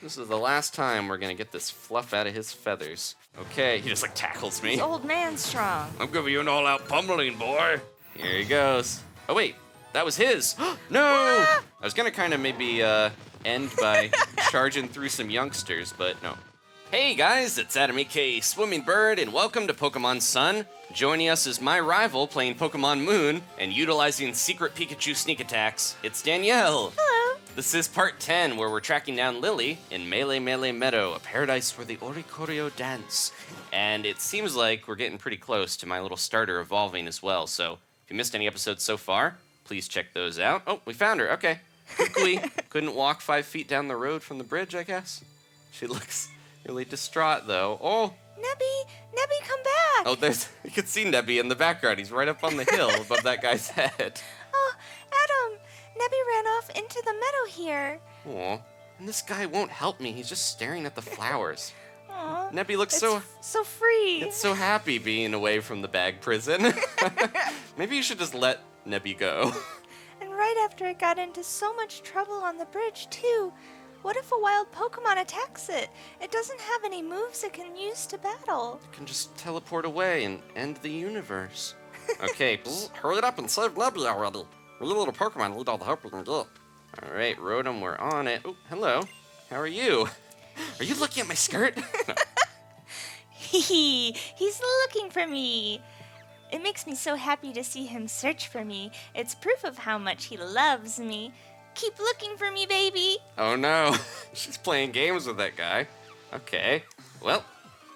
This is the last time we're gonna get this fluff out of his feathers. Okay, he just like tackles me. This old man strong. I'm giving you an all-out pummeling, boy. Here he goes. Oh wait, that was his. No! I was gonna kind of maybe end by charging through some youngsters, but no. Hey guys, it's Adam aka Swimming Bird, and welcome to Pokemon Sun. Joining us is my rival playing Pokemon Moon and utilizing secret Pikachu sneak attacks. It's Danielle. Hello. This is part 10, where we're tracking down Lillie in Melemele Meadow, a paradise where the Oricorio dance. And it seems like we're getting pretty close to my little starter evolving as well, so if you missed any episodes so far, please check those out. Oh, we found her, okay. Kukui couldn't walk 5 feet down the road from the bridge, I guess. She looks really distraught, though. Oh! Nebby, come back! Oh, you can see Nebby in the background. He's right up on the hill above that guy's head. Oh, Adam, Nebby ran off into the meadow here. Aw, and this guy won't help me. He's just staring at the flowers. Aw, Nebby looks so free. It's so happy being away from the bag prison. Maybe you should just let Nebby go. And right after it got into so much trouble on the bridge, too. What if a wild Pokemon attacks it? It doesn't have any moves it can use to battle. It can just teleport away and end the universe. Okay, hurry it up and save Nebby already. We little Pokemon need all the help we can get. Alright, Rotom, we're on it. Oh, hello. How are you? Are you looking at my skirt? He's looking for me. It makes me so happy to see him search for me. It's proof of how much he loves me. Keep looking for me, baby. Oh no, she's playing games with that guy. Okay, well,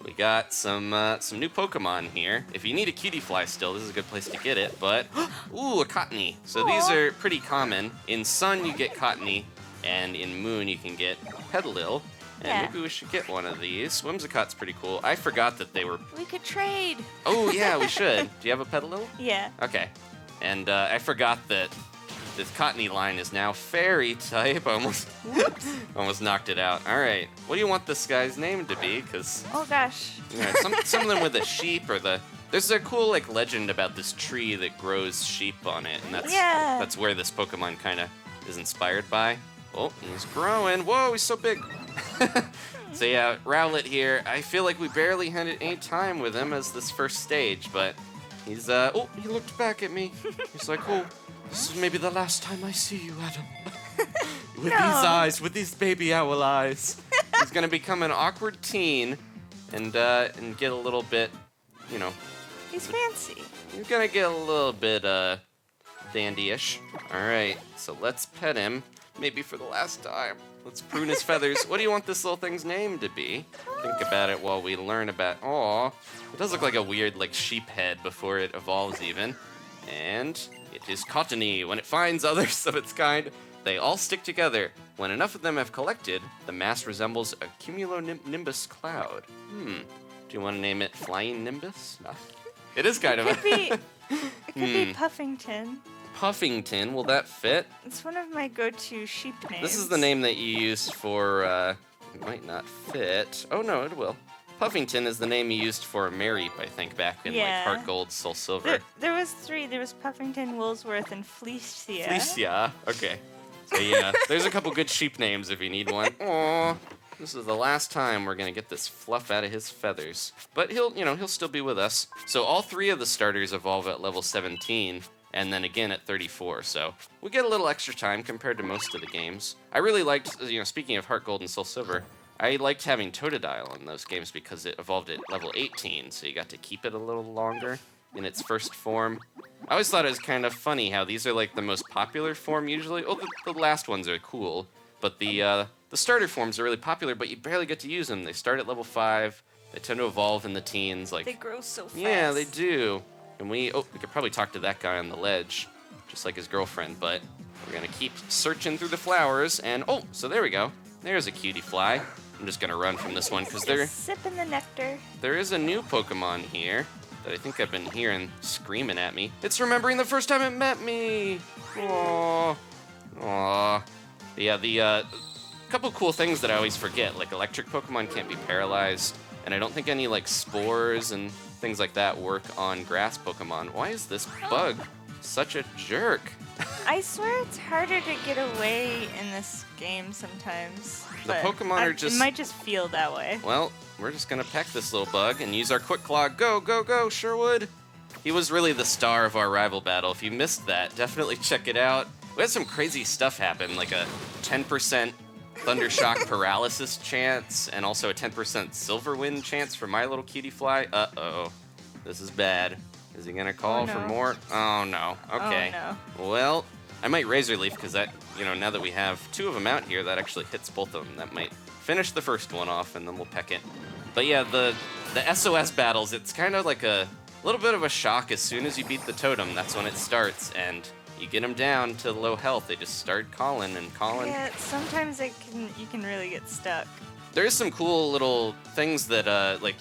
we got some new Pokemon here. If you need a Cutiefly still, this is a good place to get it, but, ooh, a Cottonee. So these are pretty common. In Sun, you get Cottonee, and in Moon, you can get Petalil. And maybe we should get one of these. Whimsicott's pretty cool. I forgot that they were... We could trade. Oh, yeah, we should. Do you have a Petalil? Yeah. Okay. And I forgot that this Cottonee line is now fairy type. Almost knocked it out. All right. What do you want this guy's name to be? Because... Oh, gosh. Yeah, some of them with a sheep or the... There's a cool, like, legend about this tree that grows sheep on it. And that's where this Pokemon kind of is inspired by. Oh, he's growing. Whoa, he's so big. So yeah, Rowlet here. I feel like we barely had any time with him as this first stage, but he's, oh, he looked back at me. He's like, oh, this is maybe the last time I see you, Adam. With these eyes, with these baby owl eyes. He's gonna become an awkward teen and get a little bit, you know. He's fancy. He's gonna get a little bit, dandy-ish. All right, so let's pet him. Maybe for the last time. Let's prune his feathers. What do you want this little thing's name to be? Think about it while we learn about... Aw, it does look like a weird, like, sheep head before it evolves even. And it is Cottonee. When it finds others of its kind, they all stick together. When enough of them have collected, the mass resembles a cumulonimbus cloud. Do you want to name it Flying Nimbus? It is kind of a... It could be Puffington. Puffington, will that fit? It's one of my go-to sheep names. This is the name that you used for, it might not fit. Oh no, it will. Puffington is the name you used for Mareep, I think, back in like Heart Gold, Soul Silver. There was 3. There was Puffington, Woolsworth, and Fleecia. Fleecia, okay. So yeah, there's a couple good sheep names if you need one. Aww. This is the last time we're gonna get this fluff out of his feathers. But he'll still be with us. So all 3 of the starters evolve at level 17. And then again at 34, so we get a little extra time compared to most of the games. I really liked, speaking of Heart Gold and Soul Silver, I liked having Totodile in those games because it evolved at level 18, so you got to keep it a little longer in its first form. I always thought it was kind of funny how these are like the most popular form usually. Oh, the last ones are cool, but the starter forms are really popular, but you barely get to use them. They start at level 5, they tend to evolve in the teens. Like they grow so fast. Yeah, they do. And we could probably talk to that guy on the ledge, just like his girlfriend, but we're gonna keep searching through the flowers, and so there we go. There's a Cutiefly. I'm just gonna run from this one, because sipping the nectar. There is a new Pokemon here that I think I've been hearing screaming at me. It's remembering the first time it met me! Aww. Aww. Yeah, the couple cool things that I always forget, like electric Pokemon can't be paralyzed, and I don't think any, like, spores and things like that work on grass Pokemon. Why is this bug such a jerk. I swear it's harder to get away in this game sometimes. The but Pokemon are just... It might just feel that way. Well, we're just gonna peck this little bug and use our Quick Claw. Go, go, go, Sherwood! He was really the star of our rival battle. If you missed that, definitely check it out. We had some crazy stuff happen, like a 10% Thundershock paralysis chance, and also a 10% Silver Wind chance for my little Cutiefly. Uh-oh. This is bad. Is he gonna call for more? Oh, no. Okay. Oh, no. Well, I might Razor Leaf, because that, now that we have 2 of them out here, that actually hits both of them. That might finish the first one off, and then we'll peck it. But yeah, the SOS battles, it's kind of like a little bit of a shock. As soon as you beat the totem, that's when it starts, and you get them down to low health. They just start calling and calling. Yeah, sometimes you can really get stuck. There's some cool little things that, like,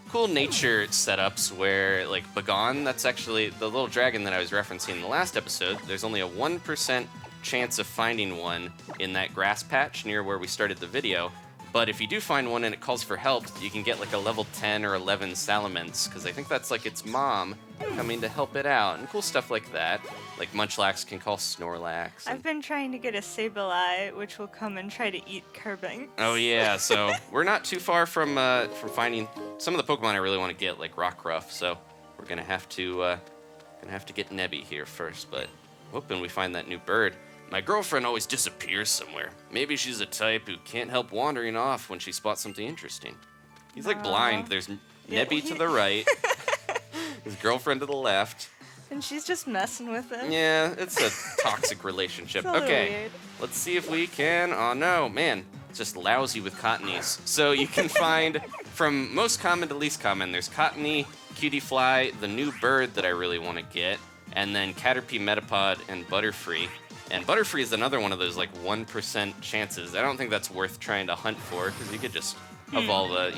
cool nature setups where, like, Bagon, that's actually the little dragon that I was referencing in the last episode. There's only a 1% chance of finding one in that grass patch near where we started the video. But if you do find one and it calls for help, you can get like a level 10 or 11 Salamence, because I think that's like its mom coming to help it out, and cool stuff like that. Like Munchlax can call Snorlax. I've been trying to get a Sableye, which will come and try to eat Carbink. Oh yeah, so we're not too far from finding some of the Pokemon I really want to get, like Rockruff. So we're gonna have to get Nebby here first, but hoping we find that new bird. My girlfriend always disappears somewhere. Maybe she's a type who can't help wandering off when she spots something interesting. He's like blind. There's Nebby to the right, his girlfriend to the left. And she's just messing with him. Yeah, it's a toxic relationship. It's a little Okay, weird. let's see if we can. Oh no, man, it's just lousy with Cottonees. So you can find from most common to least common. There's Cottonee, Cutiefly, the new bird that I really want to get, and then Caterpie, Metapod, and Butterfree. And Butterfree is another one of those like 1% chances. I don't think that's worth trying to hunt for, because you could just evolve a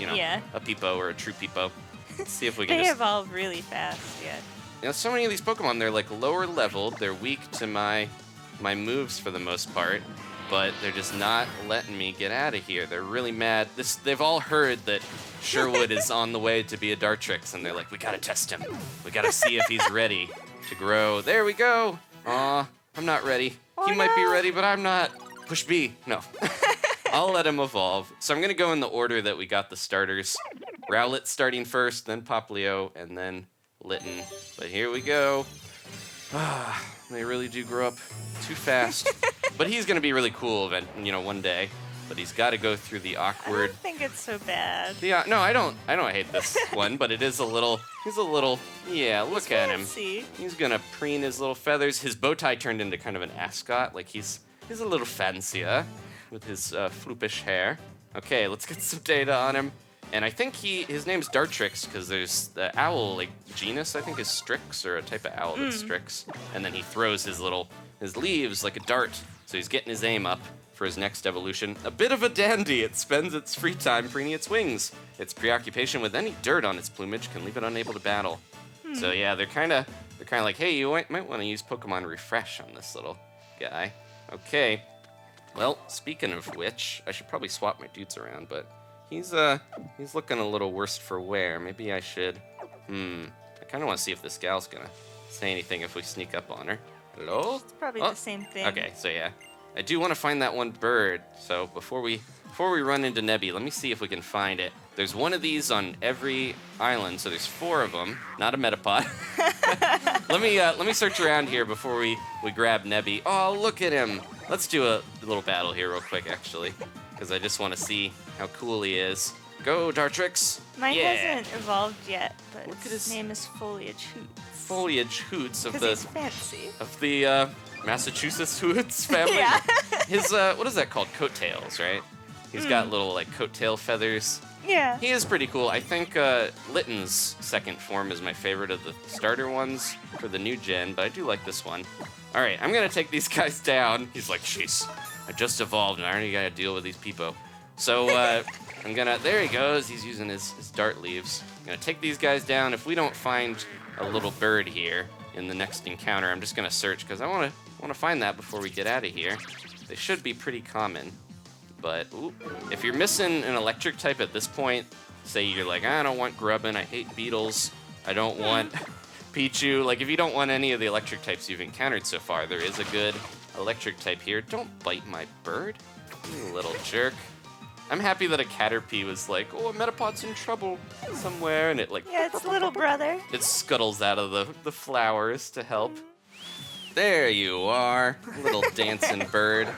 a Peepo or a true Peepo. Let's see if we can They just... evolve really fast, yeah. So many of these Pokemon, they're like lower leveled. They're weak to my moves for the most part, but they're just not letting me get out of here. They're really mad. They've all heard that Sherwood is on the way to be a Dartrix, and they're like, we gotta test him. We gotta see if he's ready to grow. There we go. Aw, I'm not ready. He might be ready, but I'm not. Push B. No. I'll let him evolve. So I'm going to go in the order that we got the starters. Rowlet starting first, then Popplio, and then Litten. But here we go. They really do grow up too fast. But he's going to be really cool, one day. But he's got to go through the awkward... I don't think it's so bad. Yeah, no, I don't hate this one, but it is a little... Yeah, look at him. He's gonna preen his little feathers. His bow tie turned into kind of an ascot. Like he's a little fancier with his floopish hair. Okay, let's get some data on him. And I think his name's Dartrix, because there's the owl, like, genus, I think, is Strix, or a type of owl that's Strix. And then he throws his leaves like a dart. So he's getting his aim up for his next evolution. A bit of a dandy. It spends its free time preening its wings. Its preoccupation with any dirt on its plumage can leave it unable to battle. So yeah, they're kind of like, hey, you might want to use Pokemon Refresh on this little guy. Okay. Well, speaking of which, I should probably swap my dudes around, but he's looking a little worse for wear. Maybe I should. I kind of want to see if this gal's gonna say anything if we sneak up on her. Hello? It's probably the same thing. Okay, so yeah. I do want to find that one bird, so before we run into Nebby, let me see if we can find it. There's one of these on every island, so there's 4 of them. Not a Metapod. Let me search around here before we grab Nebby. Oh, look at him. Let's do a little battle here real quick, actually, because I just want to see how cool he is. Go, Dartrix. Mine hasn't evolved yet, but Look at his his name is Foliage Hoots. Foliage Hoots of Because he's fancy. the Massachusetts Hoots family. Yeah. His what is that called? Coattails, right? He's got little like coattail feathers. Yeah. He is pretty cool. I think Litten's second form is my favorite of the starter ones for the new gen, but I do like this one. All right, I'm gonna take these guys down. He's like, jeez, I just evolved and I already gotta deal with these peepo. So there he goes. He's using his dart leaves. I'm gonna take these guys down. If we don't find a little bird here in the next encounter, I'm just gonna search, because I wanna find that before we get out of here. They should be pretty common. But if you're missing an electric type at this point, say you're like, I don't want Grubbin, I hate beetles, I don't want Pichu, like if you don't want any of the electric types you've encountered so far, there is a good electric type here. Don't bite my bird, you little jerk. I'm happy that a Caterpie was like, oh, a Metapod's in trouble somewhere, and it like... Yeah, it's little brother. It scuttles out of the flowers to help. There you are, little dancing bird.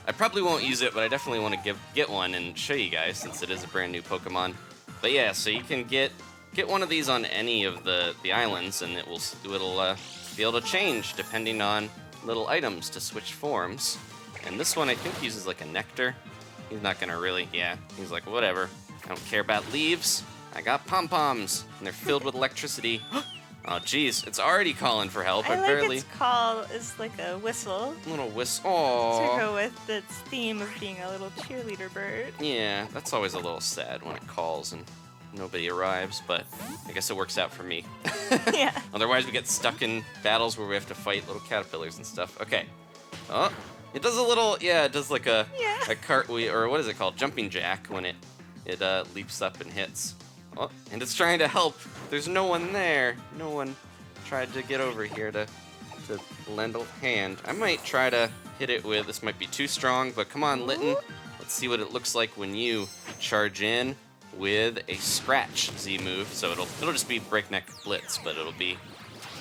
I probably won't use it, but I definitely want to get one and show you guys since it is a brand new Pokemon. But yeah, so you can get one of these on any of the islands, and it'll be able to change depending on little items to switch forms. And this one I think uses like a nectar. He's not gonna really, yeah. He's like, whatever. I don't care about leaves. I got pom-poms, and they're filled with electricity. Oh, geez, it's already calling for help. I like its call is like a whistle. Little whistle. Aww. To go with its theme of being a little cheerleader bird. Yeah, that's always a little sad when it calls and nobody arrives, but I guess it works out for me. Yeah. Otherwise, we get stuck in battles where we have to fight little caterpillars and stuff. Okay. Oh, it does a little, yeah, it does like a cartwheel, or what is it called? Jumping jack when it leaps up and hits. Oh, and it's trying to help. There's no one there. No one tried to get over here to lend a hand. I might try to hit it with, this might be too strong, but come on, Litten. Let's see what it looks like when you charge in with a Scratch Z move. So it'll just be Breakneck Blitz, but it'll be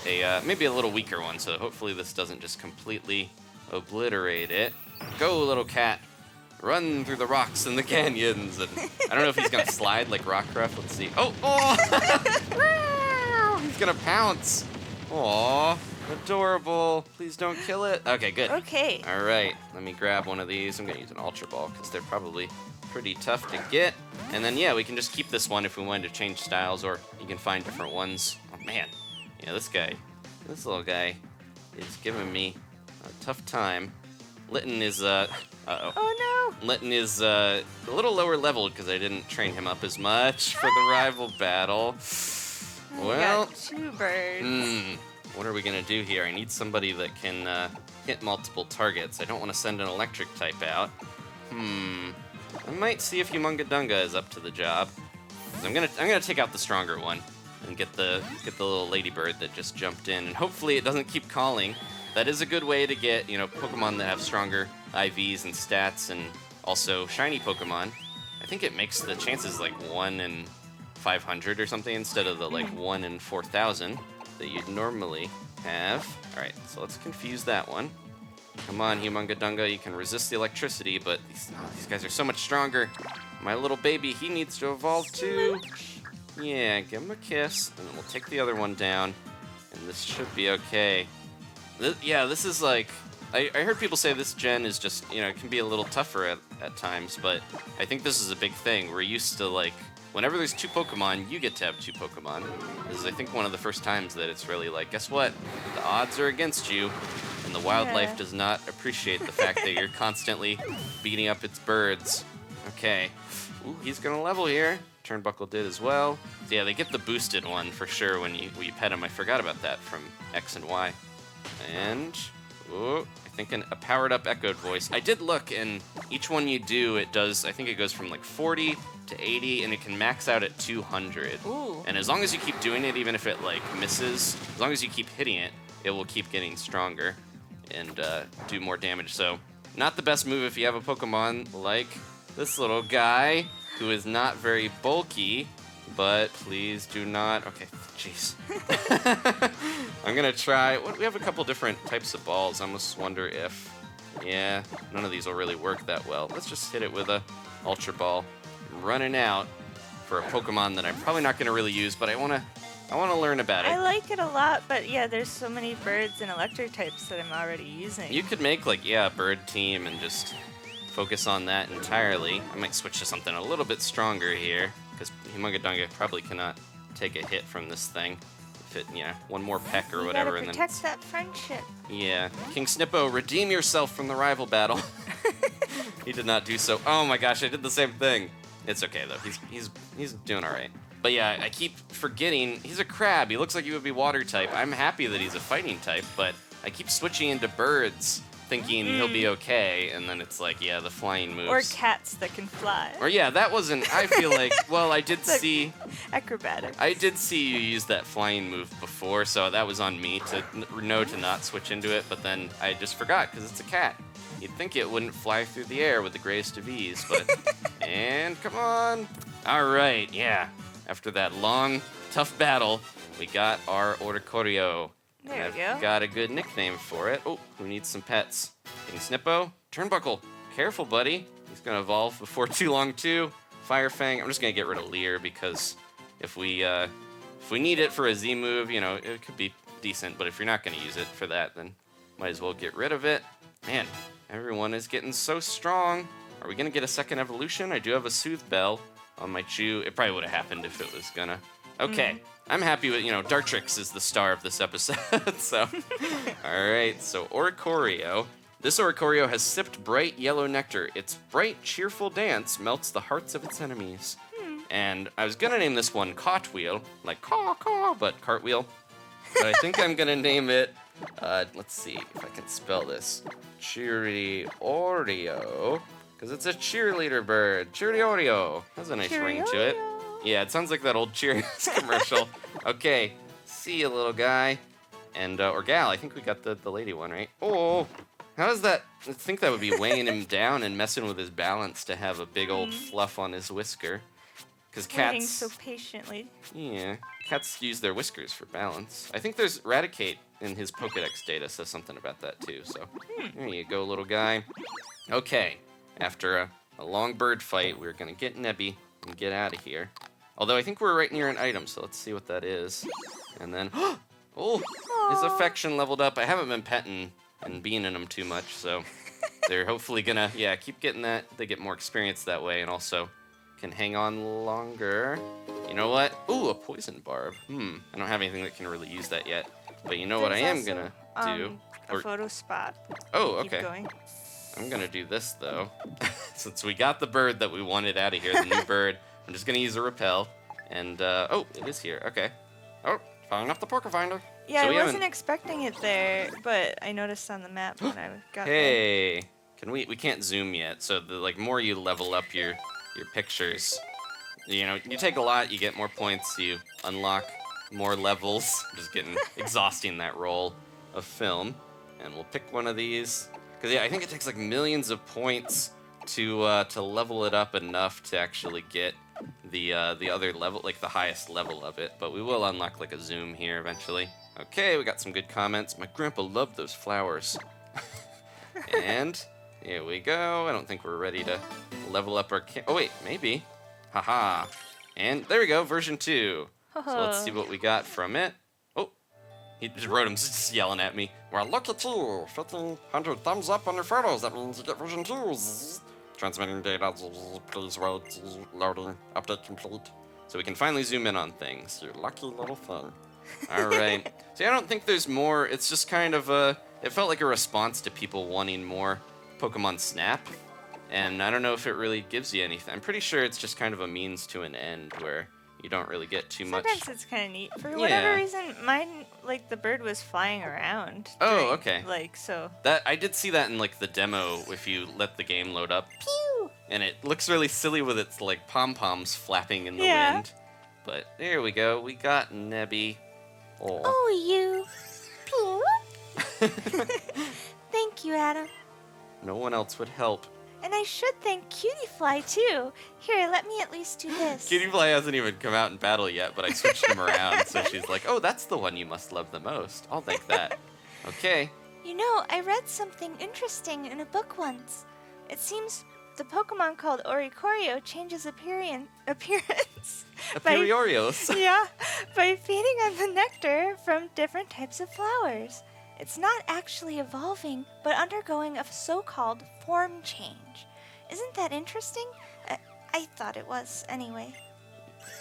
a maybe a little weaker one. So hopefully this doesn't just completely obliterate it. Go, little cat. Run through the rocks and the canyons. And I don't know if he's gonna slide like Rockruff. Let's see. Oh! He's gonna pounce. Aw, adorable. Please don't kill it. Okay, good. Okay. All right, let me grab one of these. I'm gonna use an Ultra Ball because they're probably pretty tough to get. And then yeah, we can just keep this one if we wanted to change styles, or you can find different ones. Oh man, yeah, this little guy is giving me a tough time. Litten is uh-oh. Oh no! Litten is a little lower level because I didn't train him up as much for the rival battle. Well, got 2 birds. What are we gonna do here? I need somebody that can hit multiple targets. I don't want to send an electric type out. I might see if Humungadunga is up to the job. I'm gonna take out the stronger one and get the little ladybird that just jumped in, and hopefully it doesn't keep calling. That is a good way to get, Pokemon that have stronger IVs and stats, and also shiny Pokemon. I think it makes the chances like 1 in 500 or something instead of the like 1 in 4,000 that you'd normally have. All right, so let's confuse that one. Come on, Humungadunga, you can resist the electricity, but these guys are so much stronger. My little baby, he needs to evolve too. Yeah, give him a kiss, and then we'll take the other one down, and this should be okay. This is like, I heard people say this gen is just, it can be a little tougher at times, but I think this is a big thing. We're used to like, whenever there's 2 Pokemon, you get to have 2 Pokemon. This is, I think, one of the first times that it's really like, guess what? The odds are against you, and the wildlife does not appreciate the fact that you're constantly beating up its birds. Okay. Ooh, he's gonna level here. Turnbuckle did as well. So yeah, they get the boosted one for sure when you pet him. I forgot about that from X and Y. And, I think a powered up echoed voice. I did look, and each one you do, it does, I think it goes from like 40 to 80, and it can max out at 200. Ooh. And as long as you keep doing it, even if it like misses, as long as you keep hitting it, it will keep getting stronger and do more damage. So, not the best move if you have a Pokemon like this little guy, who is not very bulky, but please do not. Okay, jeez. I'm gonna try. We have a couple different types of balls. I almost wonder if, none of these will really work that well. Let's just hit it with a Ultra Ball. I'm running out for a Pokemon that I'm probably not gonna really use, but I wanna learn about it. I like it a lot, but yeah, there's so many birds and electric types that I'm already using. You could make like a bird team and just focus on that entirely. I might switch to something a little bit stronger here, because Humungadunga probably cannot take a hit from this thing. If it, one more peck or whatever, and then protect that friendship. Yeah, King Snippo, redeem yourself from the rival battle. He did not do so. Oh my gosh, I did the same thing. It's okay though. He's doing all right. But yeah, I keep forgetting he's a crab. He looks like he would be water type. I'm happy that he's a fighting type, but I keep switching into birds thinking he'll be okay, and then it's like, yeah, the flying moves. Or cats that can fly. Or yeah, that wasn't. I feel like, well, I did see. Acrobatics. I did see you use that flying move before, so that was on me to know to not switch into it. But then I just forgot because it's a cat. You'd think it wouldn't fly through the air with the greatest of ease, but and come on. All right, yeah. After that long, tough battle, we got our Oricorio. There we I've go. got a good nickname for it. Oh, who needs some pets? King Snippo, Turnbuckle. Careful, buddy. He's gonna evolve before too long too. Firefang. I'm just gonna get rid of Leer because if we need it for a Z move, you know, it could be decent. But if you're not gonna use it for that, then might as well get rid of it. Man, everyone is getting so strong. Are we gonna get a second evolution? I do have a Soothe Bell on my Chew. It probably would have happened if it was gonna. Okay. I'm happy with, Dartrix is the star of this episode, so. All right, so Oricorio. This Oricorio has sipped bright yellow nectar. Its bright, cheerful dance melts the hearts of its enemies. And I was gonna name this one Cartwheel, like caw, but cartwheel. But I think I'm gonna name it, let's see if I can spell this. Cheeriorio, because it's a cheerleader bird. Cheeriorio. Has a nice ring to it. Yeah, it sounds like that old Cheerios commercial. Okay, see you, little guy. And, or gal, I think we got the lady one, right? Oh, how does that, I think that would be weighing him down and messing with his balance to have a big old fluff on his whisker. Because cats... Waiting so patiently. Yeah, cats use their whiskers for balance. I think there's Raticate in his Pokedex data says something about that too, so there you go, little guy. Okay, after a long bird fight, we're gonna get Nebby and get out of here. Although I think we're right near an item, so let's see what that is. And then, oh, his affection leveled up. I haven't been petting and beaning him too much, so they're hopefully gonna, keep getting that. They get more experience that way, and also can hang on longer. You know what? Ooh, a poison barb. I don't have anything that can really use that yet. But you know what I am gonna do? A photo spot. Oh, okay. Keep going. I'm gonna do this though. Since we got the bird that we wanted out of here, the new bird, I'm just gonna use a repel. And, oh, it is here. Okay. Oh, found up the Poke Finder. Yeah, So I we wasn't expecting it there, but I noticed on the map when I got there. Hey, we can't zoom yet, so the more you level up your pictures, you take a lot, you get more points, you unlock more levels. I'm just getting exhausting that roll of film. And we'll pick one of these. Because, I think it takes like millions of points to level it up enough to actually get the other level, like the highest level of it. But we will unlock like a zoom here eventually. Okay, we got some good comments. My grandpa loved those flowers. And here we go. I don't think we're ready to level up our oh wait, maybe. Haha. And there we go, version 2. So let's see what we got from it. Oh, he just wrote him just yelling at me. Well, look at you, 1,500 thumbs up on your photos. That means you get version 2. Transmitting data, please wait, loading, update complete. So we can finally zoom in on things. You lucky little thing. All right. See, I don't think there's more. It's just kind of it felt like a response to people wanting more Pokemon Snap. And I don't know if it really gives you anything. I'm pretty sure it's just kind of a means to an end where you don't really get too much. Sometimes it's kind of neat. For whatever reason, mine, like, the bird was flying around. Oh, okay. Like, so. That I did see that in, like, the demo if you let the game load up. Pew! And it looks really silly with its, like, pom-poms flapping in the wind. But there we go. We got Nebby. Oh, you. Pew! Thank you, Adam. No one else would help. And I should thank Cutiefly, too. Here, let me at least do this. Cutiefly hasn't even come out in battle yet, but I switched him around, so she's like, oh, that's the one you must love the most. I'll take that. Okay. You know, I read something interesting in a book once. It seems the Pokemon called Oricorio changes appearance. Cheeriorios. By feeding on the nectar from different types of flowers. It's not actually evolving, but undergoing a so-called form change. Isn't that interesting? I thought it was, anyway.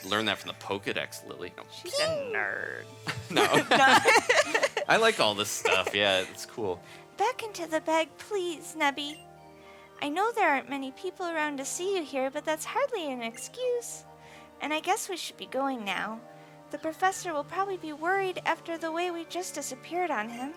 Learn that from the Pokedex, Lillie. No. She's a nerd. No. I like all this stuff. Yeah, it's cool. Back into the bag, please, Nebby. I know there aren't many people around to see you here, but that's hardly an excuse. And I guess we should be going now. The professor will probably be worried after the way we just disappeared on him.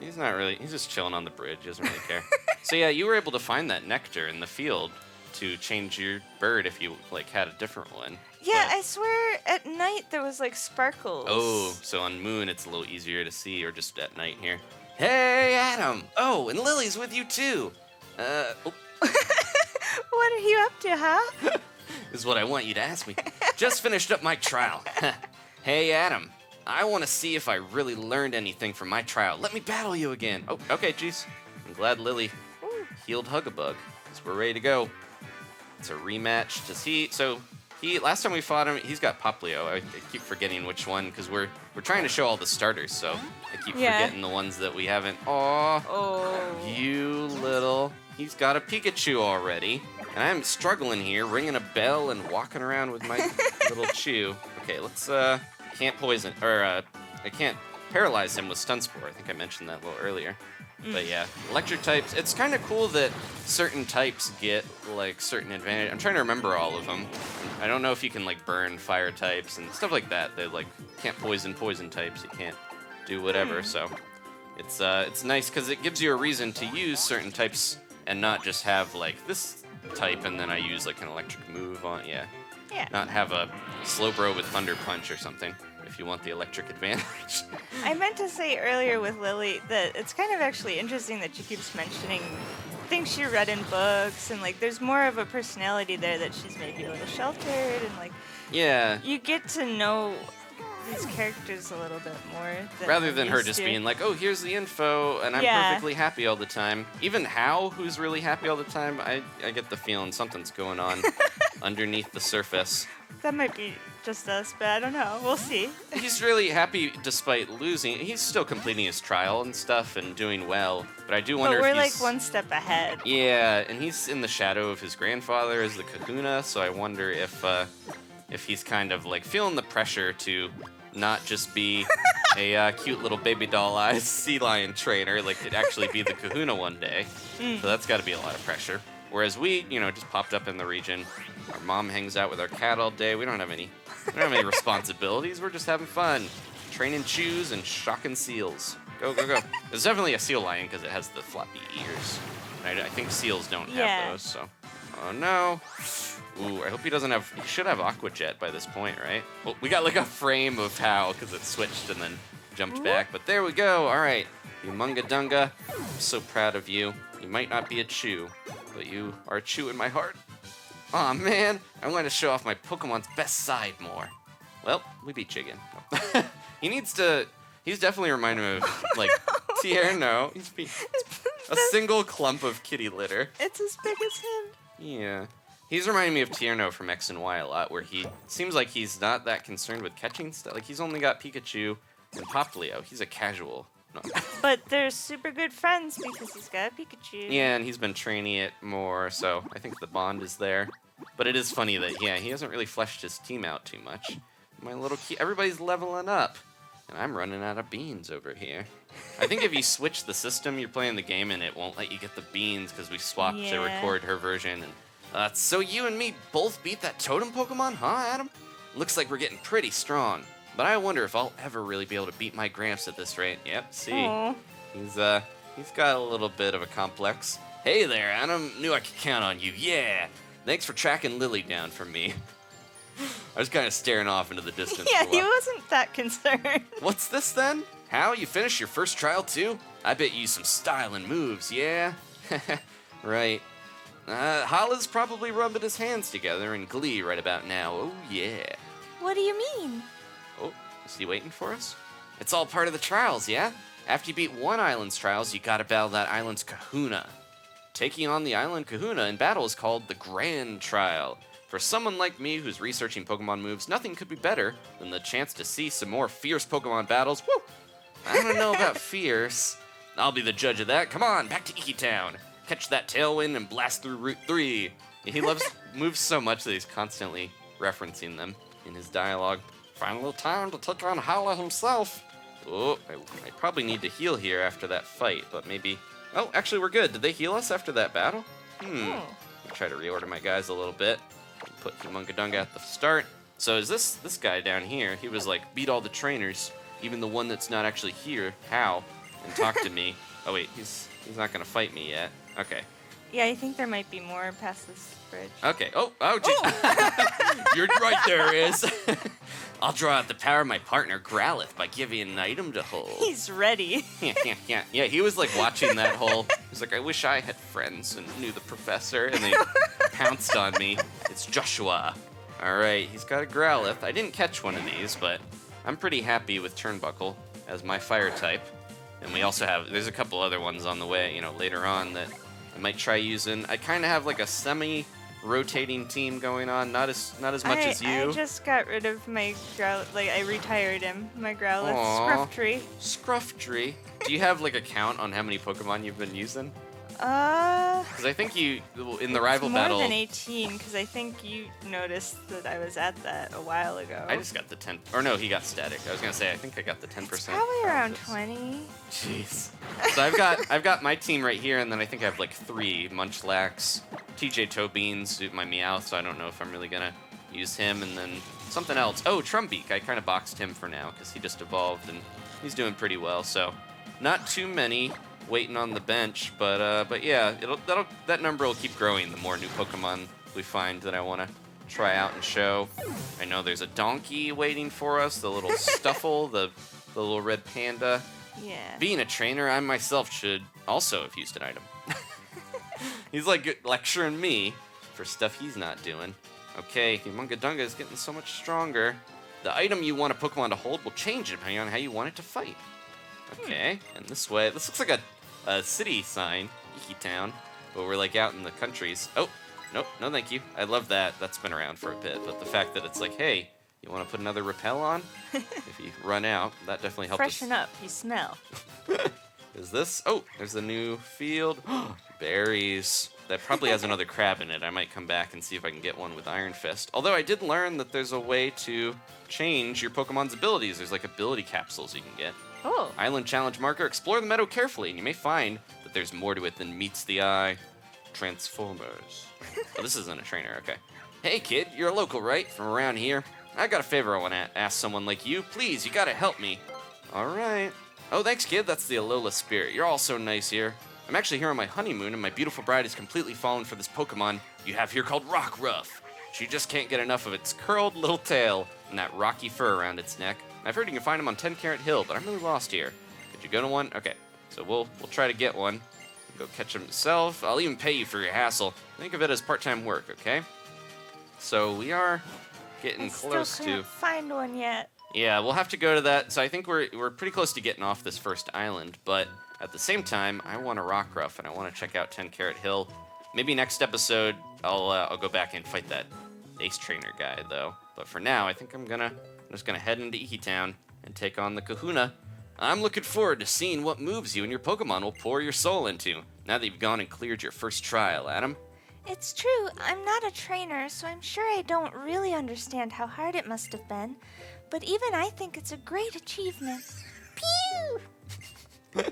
He's not really. He's just chilling on the bridge. He doesn't really care. So yeah, you were able to find that nectar in the field to change your bird if you like had a different one. Yeah, But- I swear at night there was like sparkles. Oh, so on Moon it's a little easier to see, or just at night here. Hey, Adam. Oh, and Lily's with you too. Oh, What are you up to, huh? is what I want you to ask me. Just finished up my trial. Hey, Adam. I want to see if I really learned anything from my trial. Let me battle you again. Oh, okay, jeez. I'm glad Lillie healed Hugabug, because we're ready to go. It's a rematch. Last time we fought him, he's got Popplio. I keep forgetting which one, because we're trying to show all the starters, so I keep forgetting the ones that we haven't. Aw, Oh. you little. He's got a Pikachu already, and I'm struggling here, ringing a bell and walking around with my little Chew. Okay, let's, can't poison, or, I can't paralyze him with Stun Spore. I think I mentioned that a little earlier. But yeah, electric types, it's kind of cool that certain types get, like, certain advantage. I'm trying to remember all of them. I don't know if you can, like, burn fire types and stuff like that. They, like, can't poison types. You can't do whatever, so it's nice because it gives you a reason to use certain types and not just have, like, this type and then I use, like, an electric move on, yeah. Not have a Slowbro with Thunder Punch or something if you want the electric advantage. I meant to say earlier with Lillie that it's kind of actually interesting that she keeps mentioning things she read in books and like there's more of a personality there that she's maybe a little sheltered and like Yeah. you get to know these characters a little bit more Rather than her used just to. being like, oh, here's the info, and I'm Yeah. perfectly happy all the time. Even Hal, who's really happy all the time, I get the feeling something's going on underneath the surface. That might be just us, but I don't know. We'll see. He's really happy despite losing. He's still completing his trial and stuff and doing well, but I do wonder But we're if like he's... one step ahead. Yeah, and he's in the shadow of his grandfather as the Kahuna, so I wonder if he's kind of like feeling the pressure to not just be a cute little baby doll-eyed sea lion trainer, like to actually be the Kahuna one day. So that's got to be a lot of pressure. Whereas we, just popped up in the region. Our mom hangs out with our cat all day. We don't have any responsibilities. We're just having fun, training chews and shocking seals. Go, go, go. It's definitely a seal lion because it has the floppy ears. I think seals don't have those, so. Oh no. Ooh, I hope he doesn't have, he should have Aqua Jet by this point, right? Well, we got like a frame of how, because it switched and then jumped back, but there we go. All right, you Munga Dunga, I'm so proud of you. You might not be a Chew, but you are a Chew in my heart. Aw, man, I want to show off my Pokemon's best side more. Well, we beat Chicken. He's definitely reminding me of, like, Tierno. A single clump of kitty litter. It's as big as him. Yeah. He's reminding me of Tierno from X and Y a lot, where he seems like he's not that concerned with catching stuff. Like, he's only got Pikachu and Popplio. He's a casual. No. But they're super good friends because he's got a Pikachu. Yeah, and he's been training it more, so I think the bond is there. But it is funny that, yeah, he hasn't really fleshed his team out too much. My little everybody's leveling up, and I'm running out of beans over here. I think if you switch the system, you're playing the game, and it won't let you get the beans because we swapped to record her version. And so you and me both beat that totem Pokemon, huh, Adam? Looks like we're getting pretty strong. But I wonder if I'll ever really be able to beat my Gramps at this rate. Yep, see. Aww. He's got a little bit of a complex. Hey there, Adam. Knew I could count on you. Yeah. Thanks for tracking Lillie down for me. I was kind of staring off into the distance. Yeah, for a while. he wasn't that concerned. What's this then? How, you finished your first trial too? I bet you used some style and moves, yeah? Right. Hala's probably rubbing his hands together in glee right about now. Oh, yeah. What do you mean? Oh, is he waiting for us? It's all part of the trials, yeah? After you beat one island's trials, you gotta battle that island's Kahuna. Taking on the island Kahuna in battle is called the Grand Trial. For someone like me who's researching Pokemon moves, nothing could be better than the chance to see some more fierce Pokemon battles. Woo! I don't know about fierce. I'll be the judge of that. Come on, back to Iki Town. Catch that Tailwind and blast through Route 3. He loves moves so much that he's constantly referencing them in his dialogue. Final time to take on Hala himself. Oh, I probably need to heal here after that fight, but maybe... Oh, actually, we're good. Did they heal us after that battle? I'll try to reorder my guys a little bit. Put Humungadunga at the start. So is this guy down here, he was like, beat all the trainers, even the one that's not actually here, How? and talk to me. Oh wait, he's not gonna fight me yet. Okay. Yeah, I think there might be more past this bridge. Okay. Oh, geez. You're right, there is. I'll draw out the power of my partner, Growlithe, by giving an item to hold. He's ready. Yeah, he was like watching that whole... He's like, I wish I had friends and knew the professor, and they pounced on me. It's Joshua. All right, he's got a Growlithe. I didn't catch one of these, but I'm pretty happy with Turnbuckle as my fire type. And we also have... There's a couple other ones on the way, later on that I might try using. I kind of have like a semi-rotating team going on, not as much as you. I just got rid of my Growlithe, I retired him, my Growlithe. Aw. Scrufftree. Scrufftree. Do you have like a count on how many Pokemon you've been using? Because I think you, in the rival battle... more than 18, because I think you noticed that I was at that a while ago. I just got the 10... Or no, he got static. I was going to say, I think I got the 10%. It's probably around 20. Jeez. So I've got my team right here, and then I think I have like 3 Munchlax, TJ Toebeans, my Meowth, so I don't know if I'm really going to use him, and then something else. Oh, Trumbeak. I kind of boxed him for now, because he just evolved, and he's doing pretty well, so not too many waiting on the bench, but yeah, that number will keep growing the more new Pokemon we find that I want to try out and show. I know there's a donkey waiting for us, the little Stuffle, the little red panda. Yeah. Being a trainer, I myself should also have used an item. He's like lecturing me for stuff he's not doing. Okay, Humunga Dunga is getting so much stronger. The item you want a Pokemon to hold will change depending on how you want it to fight. Okay, and this way, this looks like a city sign, Iki Town, but we're like out in the countries. Oh, nope, no thank you. I love that. That's been around for a bit, but the fact that it's like, hey, you want to put another repel on? If you run out, that definitely helps. Freshen up, you smell. Is this? Oh, there's a new field. Berries. That probably has another crab in it. I might come back and see if I can get one with Iron Fist. Although I did learn that there's a way to change your Pokemon's abilities. There's like ability capsules you can get. Oh. Island Challenge marker. Explore the meadow carefully, and you may find that there's more to it than meets the eye. Transformers. Oh, this isn't a trainer. Okay. Hey, kid. You're a local, right? From around here. I got a favor I want to ask someone like you. Please, you gotta help me. All right. Oh, thanks, kid. That's the Alola spirit. You're all so nice here. I'm actually here on my honeymoon, and my beautiful bride has completely fallen for this Pokemon you have here called Rockruff. She just can't get enough of its curled little tail and that rocky fur around its neck. I've heard you can find him on 10 Carat Hill, but I'm really lost here. Could you go to one? Okay, so we'll try to get one. Go catch him yourself. I'll even pay you for your hassle. Think of it as part-time work, okay? So we are getting close still to... can't find one yet. Yeah, we'll have to go to that. So I think we're pretty close to getting off this first island, but at the same time, I want a Rockruff, and I want to check out 10 Carat Hill. Maybe next episode, I'll go back and fight that Ace Trainer guy, though. But for now, I think I'm just gonna head into Iki Town and take on the Kahuna. I'm looking forward to seeing what moves you and your Pokemon will pour your soul into, now that you've gone and cleared your first trial, Adam. It's true, I'm not a trainer, so I'm sure I don't really understand how hard it must have been. But even I think it's a great achievement. Pew!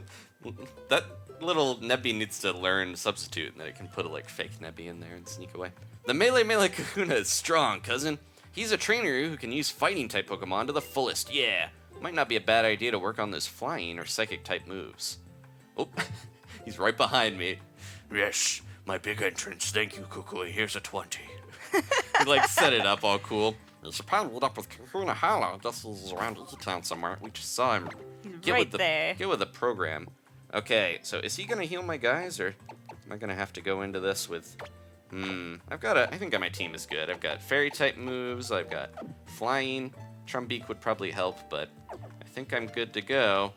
That little Nebby needs to learn Substitute, and that it can put a fake Nebby in there and sneak away. The Melemele Kahuna is strong, cousin. He's a trainer who can use fighting-type Pokemon to the fullest, yeah. Might not be a bad idea to work on those flying or psychic-type moves. Oh, he's right behind me. Yes, my big entrance. Thank you, Kukui. Here's a 20. He set it up all cool. There's a paddled up with Kahuna Hala. This is around the town somewhere. We just saw him. There. Get with the program. Okay, so is he gonna heal my guys, or am I gonna have to go into this with... I think my team is good. I've got fairy-type moves, I've got flying. Trumbeak would probably help, but I think I'm good to go.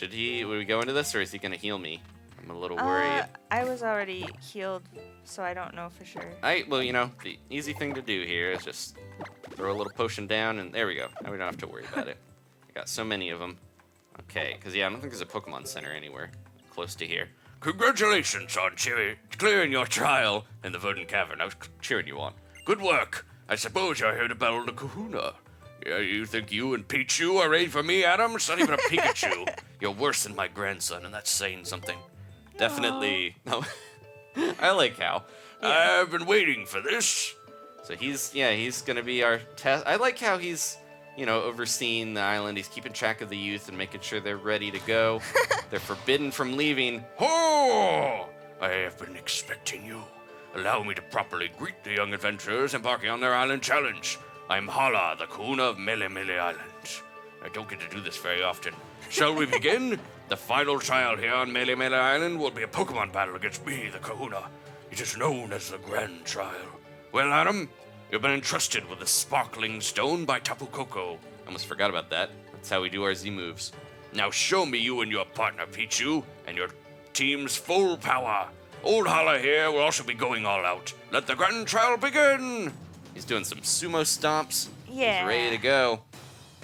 Would we go into this, or is he gonna heal me? I'm a little worried. I was already healed, so I don't know for sure. The easy thing to do here is just throw a little potion down, and there we go. Now we don't have to worry about it. I got so many of them. Okay, because, I don't think there's a Pokemon Center anywhere close to here. Congratulations on clearing your trial in the Verdant Cavern. I was cheering you on. Good work. I suppose you're here to battle the Kahuna. Yeah, you think you and Pichu are ready for me, Adam? It's not even a Pikachu. You're worse than my grandson, and that's saying something. Definitely. No. I like how. Yeah. I've been waiting for this. So he's gonna be our test. I like how he's overseeing the island. He's keeping track of the youth and making sure they're ready to go. They're forbidden from leaving. Oh! I have been expecting you. Allow me to properly greet the young adventurers embarking on their island challenge. I'm Hala, the Kahuna of Melemele Island. I don't get to do this very often. Shall we begin? The final trial here on Melemele Island will be a Pokemon battle against me, the Kahuna. It is known as the Grand Trial. Well, Adam, you've been entrusted with the Sparkling Stone by Tapu Koko. Almost forgot about that. That's how we do our Z moves. Now show me you and your partner, Pichu, and your team's full power. Old Hala here will also be going all out. Let the Grand Trial begin! He's doing some sumo stomps. Yeah. He's ready to go.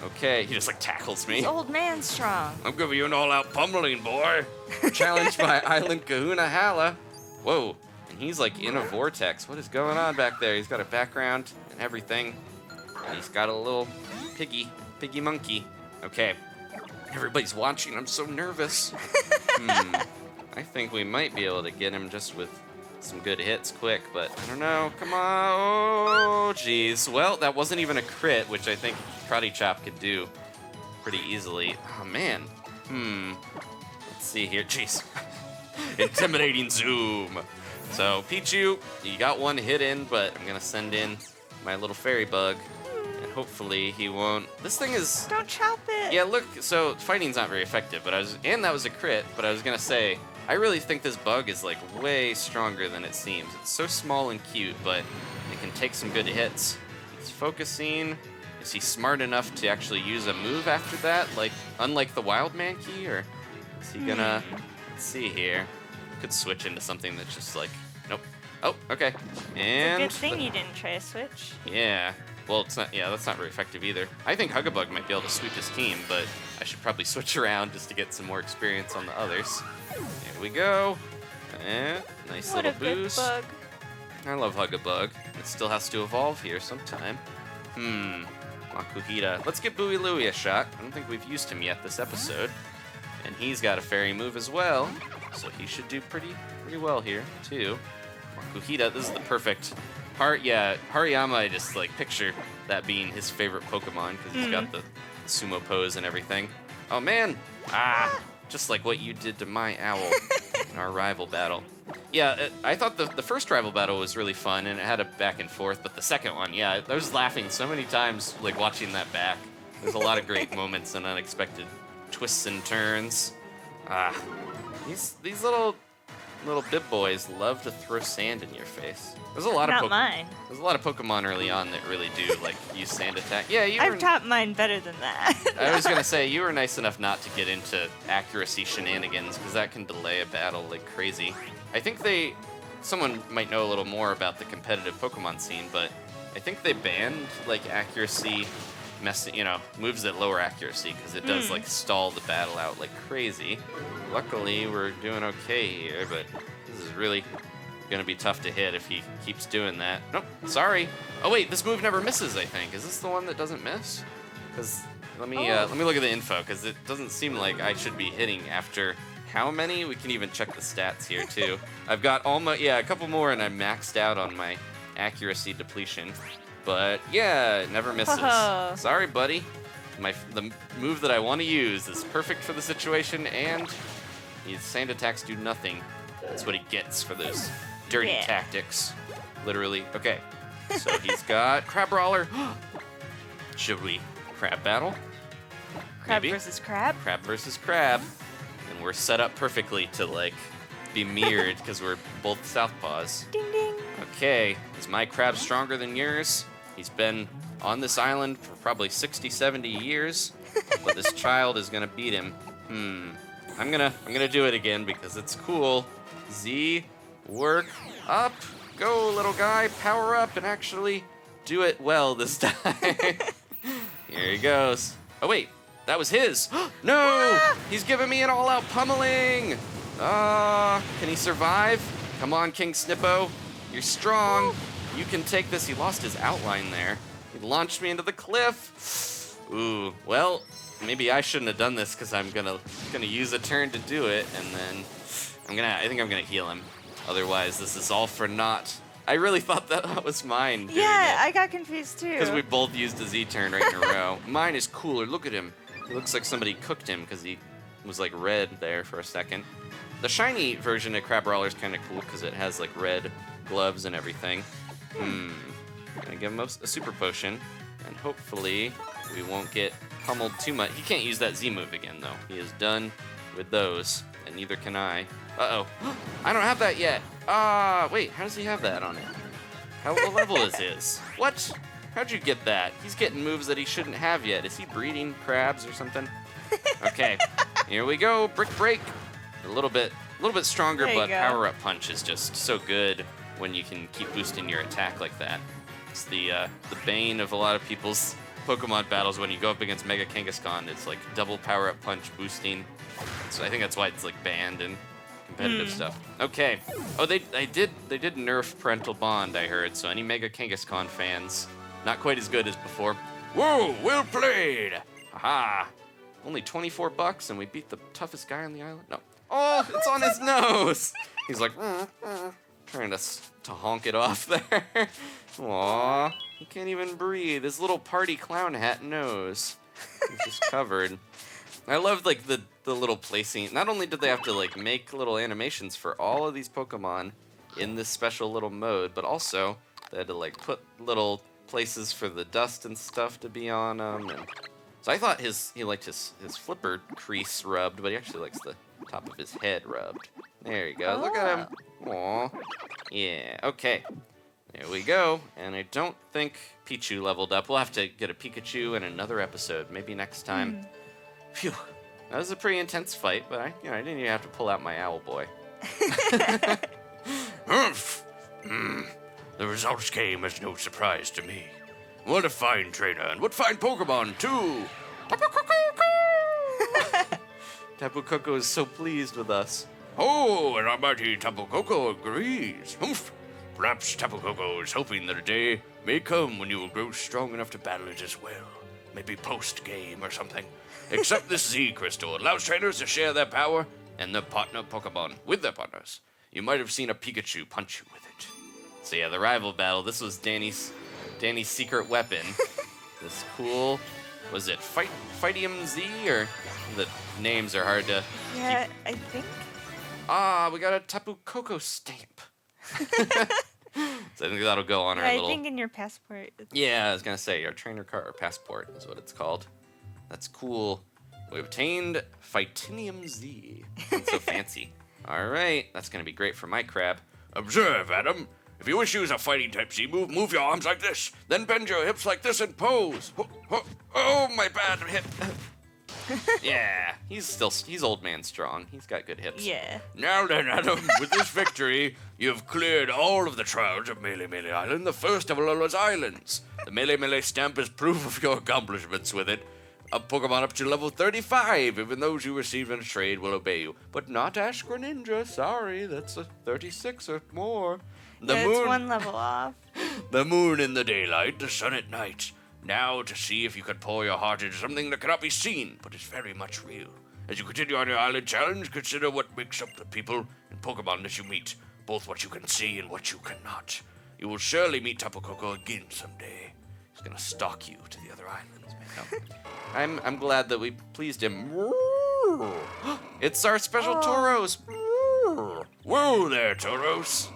Okay, he just tackles me. This old man strong. I'm giving you an all-out pummeling, boy. Challenged by Island Kahuna Hala. Whoa, and he's in a vortex. What is going on back there? He's got a background and everything. And he's got a little piggy monkey. Okay, everybody's watching. I'm so nervous. I think we might be able to get him just with some good hits quick, but I don't know. Come on. Oh, jeez. Well, that wasn't even a crit, which I think Karate Chop could do pretty easily. Oh, man. Let's see here. Jeez. Intimidating zoom. So, Pichu, you got one hit in, but I'm going to send in my little fairy bug, and hopefully he won't. This thing is... Don't chop it. Yeah, look, so fighting's not very effective, but and that was a crit, but I was going to say, I really think this bug is way stronger than it seems. It's so small and cute, but it can take some good hits. He's focusing. Is he smart enough to actually use a move after that, unlike the wild Mankey, or is he gonna? Let's see here. Could switch into something that's just nope. Oh, okay. And It's a good thing you didn't try to switch. yeah. Well, it's not. Yeah, that's not very effective either. I think Hugabug might be able to sweep his team, but I should probably switch around just to get some more experience on the others. Here we go. And nice What little a good boost. bug. I love Hugabug. It still has to evolve here sometime. Makuhita. Let's give Bowie Louie a shot. I don't think we've used him yet this episode. And he's got a fairy move as well, so he should do pretty well here, too. Makuhita, this is the perfect... Hariyama, I just picture that being his favorite Pokemon, because he's got the sumo pose and everything. Oh, man! Just like what you did to my owl in our rival battle. Yeah, I thought the first rival battle was really fun, and it had a back and forth, but the second one, yeah, I was laughing so many times, watching that back. There's a lot of great moments and unexpected twists and turns. These little bib boys love to throw sand in your face. There's a lot Not mine. There's a lot of Pokemon early on that really do use sand attack. Yeah, I've taught mine better than that. I was gonna say you were nice enough not to get into accuracy shenanigans, because that can delay a battle like crazy. I think someone might know a little more about the competitive Pokemon scene, but I think they banned accuracy moves that lower accuracy, because it does stall the battle out like crazy. Luckily, we're doing okay here, but this is really gonna be tough to hit if he keeps doing that. Nope, sorry. Oh wait, this move never misses, I think. Is this the one that doesn't miss? Because let me look at the info, because it doesn't seem like I should be hitting after how many? We can even check the stats here too. I've got a couple more, and I'm maxed out on my accuracy depletion. But yeah, it never misses. Oh. Sorry, buddy. The move that I want to use is perfect for the situation, and his sand attacks do nothing. That's what he gets for those dirty tactics. Literally. Okay. So he's got Crabrawler. Should we crab battle? Crab Maybe? versus crab? Crab versus crab. And we're set up perfectly to be mirrored because we're both southpaws. Ding ding. Okay. Is my crab stronger than yours? He's been on this island for probably 60, 70 years, but this child is gonna beat him. I'm gonna do it again because it's cool. Z, work up, go little guy, power up, and actually do it well this time. Here he goes. Oh wait, that was his. No, he's giving me an all-out pummeling. Can he survive? Come on, King Snippo, you're strong. You can take this. He lost his outline there. He launched me into the cliff. Ooh, well, maybe I shouldn't have done this because I'm gonna use a turn to do it, and then I think I'm gonna heal him. Otherwise, this is all for naught. I really thought that was mine. Yeah, I got confused too. Because we both used a Z-turn right in a row. Mine is cooler. Look at him. He looks like somebody cooked him because he was like red there for a second. The shiny version of Crabrawler is kind of cool because it has like red gloves and everything. Gonna give him a super potion, and hopefully we won't get pummeled too much. He can't use that Z move again though. He is done with those, and neither can I. Uh-oh. I don't have that yet. Wait, how does he have that on it? What level is his? What? How'd you get that? He's getting moves that he shouldn't have yet. Is he breeding crabs or something? Okay, here we go. Brick break. A little bit stronger, but power up punch is just so good when you can keep boosting your attack like that. It's the bane of a lot of people's Pokemon battles when you go up against Mega Kangaskhan. It's like double power up punch boosting. So I think that's why it's like banned in competitive stuff. Okay. Oh, they did nerf Parental Bond, I heard. So any Mega Kangaskhan fans, not quite as good as before. Whoa, well played. Aha. Only $24 and we beat the toughest guy on the island? No. Oh, it's on his nose. He's like, trying to honk it off there. Aw, he can't even breathe. His little party clown hat nose. He's just covered. I love like the little placing. Not only did they have to like make little animations for all of these Pokemon in this special little mode, but also they had to like put little places for the dust and stuff to be on them. And so I thought he liked his flipper crease rubbed, but he actually likes the top of his head rubbed. There you go. Look at him. Aw. Yeah. Okay. There we go. And I don't think Pichu leveled up. We'll have to get a Pikachu in another episode, maybe next time. Phew. That was a pretty intense fight, but I didn't even have to pull out my owl boy. Humph. The results came as no surprise to me. What a fine trainer, and what fine Pokemon, too! Tapu Koko is so pleased with us. Oh, and our mighty Tapu Koko agrees. Humph. Perhaps Tapu Koko is hoping that a day may come when you will grow strong enough to battle it as well. Maybe post-game or something. Except this Z Crystal allows trainers to share their power and their partner Pokemon with their partners. You might have seen a Pikachu punch you with it. So yeah, the rival battle. This was Danny's secret weapon. This cool, was it Fightinium Z, or the names are hard to Yeah, I think. We got a Tapu Koko stamp. So I think that'll go on our I little... think in your passport. Yeah, I was gonna say, our trainer card or passport is what it's called. That's cool. We obtained Fightinium Z. It's so fancy. Alright, that's gonna be great for my crab. Observe, Adam. If you wish to use a fighting type Z move, move your arms like this. Then bend your hips like this and pose. Oh, my bad hip. Yeah, he's old man strong. He's got good hips. Yeah. Now then, Adam, with this victory, you've cleared all of the trials of Melemele Island, the first of Alola's islands. The Melemele stamp is proof of your accomplishments with it. A Pokemon up to level 35, even those you receive in a trade will obey you. But not Ash Greninja, sorry, that's a 36 or more. It's one level off. The moon in the daylight, the sun at night. Now to see if you can pour your heart into something that cannot be seen, but is very much real. As you continue on your island challenge, consider what makes up the people and Pokemon that you meet, both what you can see and what you cannot. You will surely meet Tapu Koko again someday. He's gonna stalk you to the other islands, man. I'm glad that we pleased him. It's our special Tauros. Whoa there, Tauros.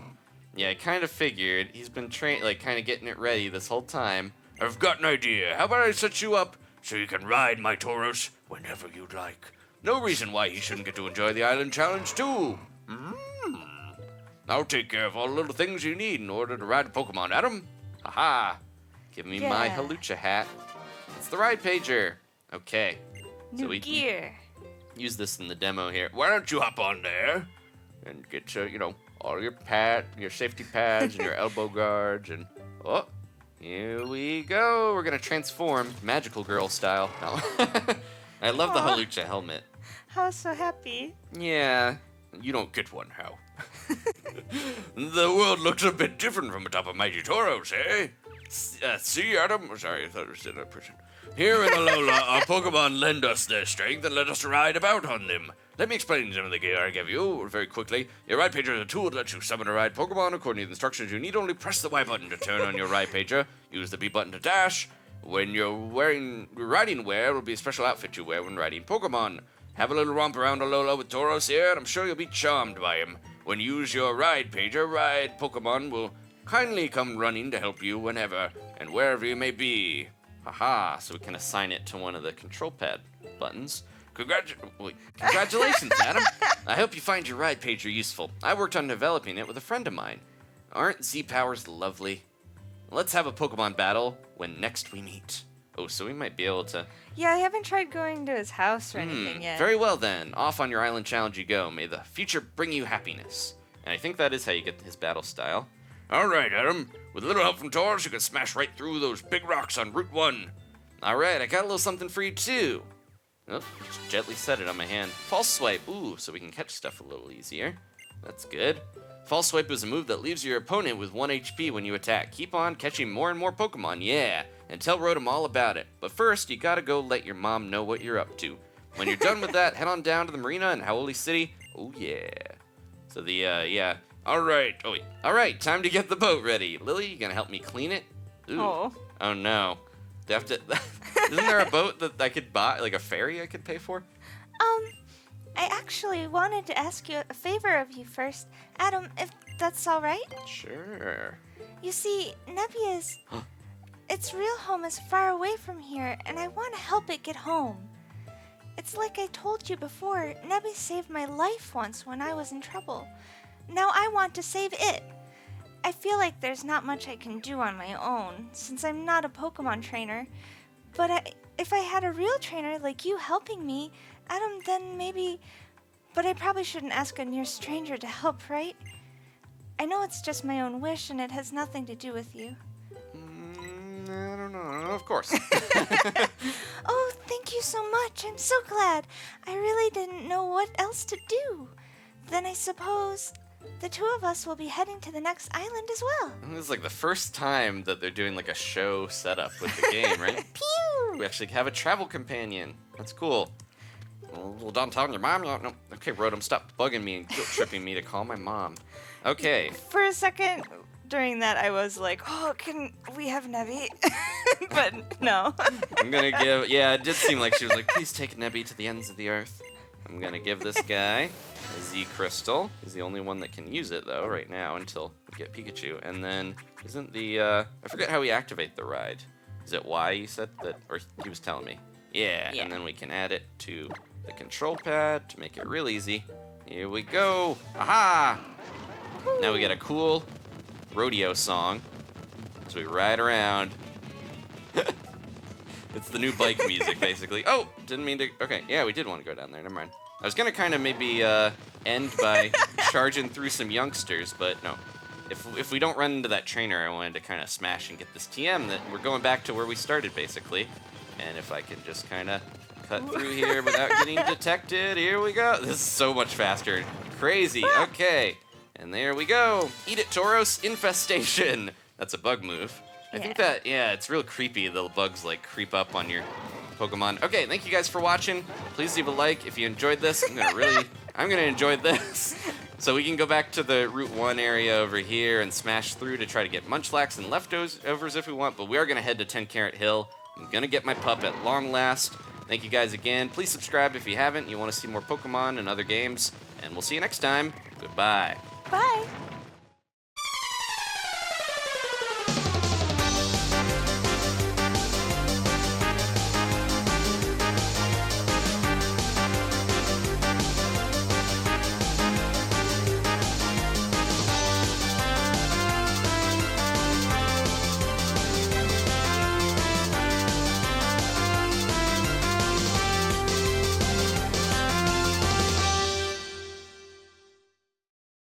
Yeah, I kind of figured. He's been kind of getting it ready this whole time. I've got an idea. How about I set you up so you can ride my Tauros whenever you'd like? No reason why he shouldn't get to enjoy the island challenge, too. I'll take care of all the little things you need in order to ride Pokemon, Adam. Aha! Give me my Halucha hat. It's the ride pager. Okay. New gear. Use this in the demo here. Why don't you hop on there and get all your safety pads and your elbow guards and Here we go. We're gonna transform, magical girl style. No. I love the Halucha helmet. I was so happy. Yeah. You don't get one, how? The world looks a bit different from atop a mighty Tauros, eh? See, Adam? Sorry, I thought it was in a person. Here in Alola, our Pokemon lend us their strength and let us ride about on them. let me explain some of the gear I give you very quickly. Your ride pager is a tool that lets you summon a ride Pokemon according to the instructions. You need only press the Y button to turn on your ride pager. Use the B button to dash. When you're wearing riding wear, it will be a special outfit you wear when riding Pokemon. Have a little romp around Alola with Tauros here, and I'm sure you'll be charmed by him. When you use your ride pager, ride Pokemon will kindly come running to help you whenever and wherever you may be. Haha, so we can assign it to one of the control pad buttons. Congratulations, Adam. I hope you find your ride pager useful. I worked on developing it with a friend of mine. Aren't Z-Powers lovely? Let's have a Pokemon battle when next we meet. Oh, so we might be able to... Yeah, I haven't tried going to his house or anything yet. Very well then. Off on your island challenge you go. May the future bring you happiness. And I think that is how you get his battle style. All right, Adam. With a little help from Tauros, you can smash right through those big rocks on Route 1. All right, I got a little something for you too. Oh, just gently set it on my hand. False Swipe. Ooh, so we can catch stuff a little easier. That's good. False Swipe is a move that leaves your opponent with 1 HP when you attack. Keep on catching more and more Pokemon, yeah. And tell Rotom all about it. But first, you gotta go let your mom know what you're up to. When you're done with that, head on down to the marina in Howley City. Oh, yeah. So yeah. All right. Oh, wait. All right, time to get the boat ready. Lillie, you gonna help me clean it? Ooh. Oh, no. They have to... Isn't there a boat that I could buy, like a ferry I could pay for? I actually wanted to ask you a favor of you first, Adam, if that's all right? Sure. You see, Nebby is... its real home is far away from here, and I want to help it get home. It's like I told you before, Nebby saved my life once when I was in trouble. Now I want to save it. I feel like there's not much I can do on my own, since I'm not a Pokemon trainer. But if I had a real trainer like you helping me, Adam, then maybe... But I probably shouldn't ask a near stranger to help, right? I know it's just my own wish, and it has nothing to do with you. I don't know. Of course. Oh, thank you so much. I'm so glad. I really didn't know what else to do. Then I suppose the two of us will be heading to the next island as well. This is like the first time that they're doing like a show setup with the game, right? Pew! We actually have a travel companion. That's cool. Well, don't tell your mom. No. Okay, Rotom, stop bugging me and guilt tripping me to call my mom. Okay. For a second during that, I was like, oh, can we have Nebby? But no. I'm gonna give... Yeah, it did seem like she was like, please take Nebby to the ends of the earth. I'm gonna give this guy a Z Crystal. He's the only one that can use it, though, right now, until we get Pikachu. And then, isn't the... I forget how we activate the ride. Is it Y, you said? That, or he was telling me. Yeah, and then we can add it to the control pad to make it real easy. Here we go. Aha! Now we get a cool rodeo song. So we ride around. It's the new bike music, basically. Oh, didn't mean to... Okay, yeah, we did want to go down there. Never mind. I was going to kind of maybe end by charging through some youngsters, but no. If we don't run into that trainer, I wanted to kind of smash and get this TM that we're going back to where we started, basically. And if I can just kind of cut through here without getting detected, here we go. This is so much faster. Crazy. Okay. And there we go. Eat it, Tauros. Infestation. That's a bug move. I think that, it's real creepy. The bugs, like, creep up on your Pokemon. Okay, thank you guys for watching. Please leave a like if you enjoyed this. I'm gonna enjoy this. So we can go back to the Route 1 area over here and smash through to try to get Munchlax and leftovers if we want, but we are gonna head to 10 Carat Hill. I'm gonna get my pup at long last. Thank you guys again. Please subscribe if you haven't. You want to see more Pokemon and other games. And we'll see you next time. Goodbye. Bye.